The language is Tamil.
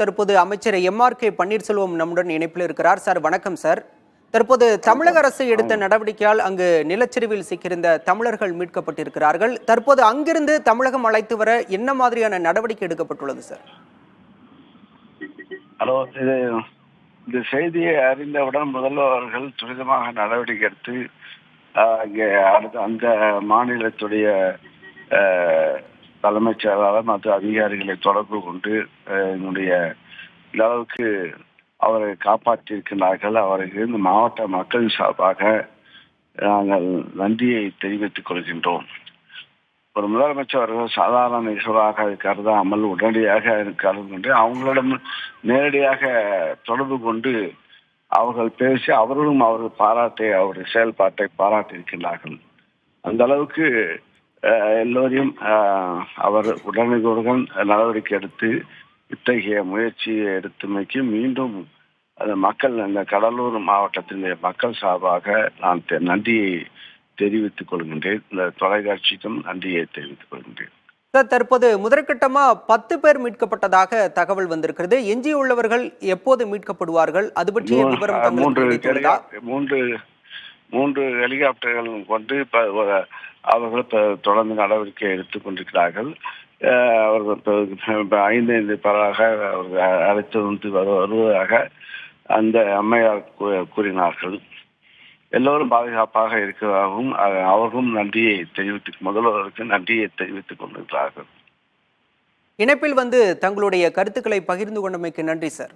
தற்போது அமைச்சர் எம்.ஆர்.கே. பன்னீர்செல்வம் நம்முடன் இணைப்பில் இருக்கிறார். சார் வணக்கம் சார். தற்போது தமிழக அரசு எடுத்த நடவடிக்கையால் அங்கு நிலச்சரிவில் சிக்கியிருந்த தமிழர்கள் மீட்கப்பட்டிருக்கிறார்கள். தற்போது அங்கிருந்து தமிழகம் அழைத்து வர என்ன மாதிரியான நடவடிக்கை எடுக்கப்பட்டுள்ளது சார்? ஹலோ, இந்த செய்தியை அறிந்தவுடன் முதல்வர்கள் துரிதமாக நடவடிக்கை எடுத்து அந்த மாநிலத்துடைய தலைமைச் செயலாளர் மற்றும் அதிகாரிகளை தொடர்பு கொண்டு என்னுடைய அளவுக்கு அவரை காப்பாற்றியிருக்கிறார்கள். அவருக்கு இந்த மாவட்ட மக்கள் சார்பாக நாங்கள் நன்றியை தெரிவித்துக் கொள்கின்றோம். ஒரு முதலமைச்சர் அவர்கள் சாதாரண நிகழ்வாக கருதாமல் உடனடியாக கலந்து கொண்டு அவங்களிடம் நேரடியாக தொடர்பு கொண்டு அவர்கள் பேசி அவர்களும் அவருடைய செயல்பாட்டை பாராட்டியிருக்கிறார்கள். அந்த அளவுக்கு எல்லோரையும் அவர் உடனுக்குடன் நடவடிக்கை எடுத்து இத்தகைய முயற்சியை எடுத்துமைக்கு மீண்டும் அந்த கடலூர் மாவட்டத்தின் மக்கள் சார்பாக நான் நன்றியை தெரிவித்துக் கொள்கின்றேன். இந்த தொலைக்காட்சிக்கும் நன்றியை தெரிவித்துக் கொள்கின்றேன். சார், தற்போது முதற்கட்டமா 10 பேர் மீட்கப்பட்டதாக தகவல் வந்திருக்கிறது. எஞ்சியுள்ளவர்கள் எப்போது மீட்கப்படுவார்கள்? அது பற்றிய விவரம் மூன்று ஹெலிகாப்டர்கள் கொண்டு அவர்கள் தொடர்ந்து நடவடிக்கை எடுத்துக் கொண்டிருக்கிறார்கள். அவர்கள் 5 பேராக அவர்கள் அழைத்து வந்து வருவதாக அந்த அம்மையார் கூறினார்கள். எல்லோரும் பாதுகாப்பாக இருக்கிறதாகவும் அவர்களும் முதல்வருக்கு நன்றியை தெரிவித்துக் கொண்டிருக்கிறார்கள். இணைப்பில் வந்து தங்களுடைய கருத்துக்களை பகிர்ந்து கொண்டமைக்கு நன்றி சார்.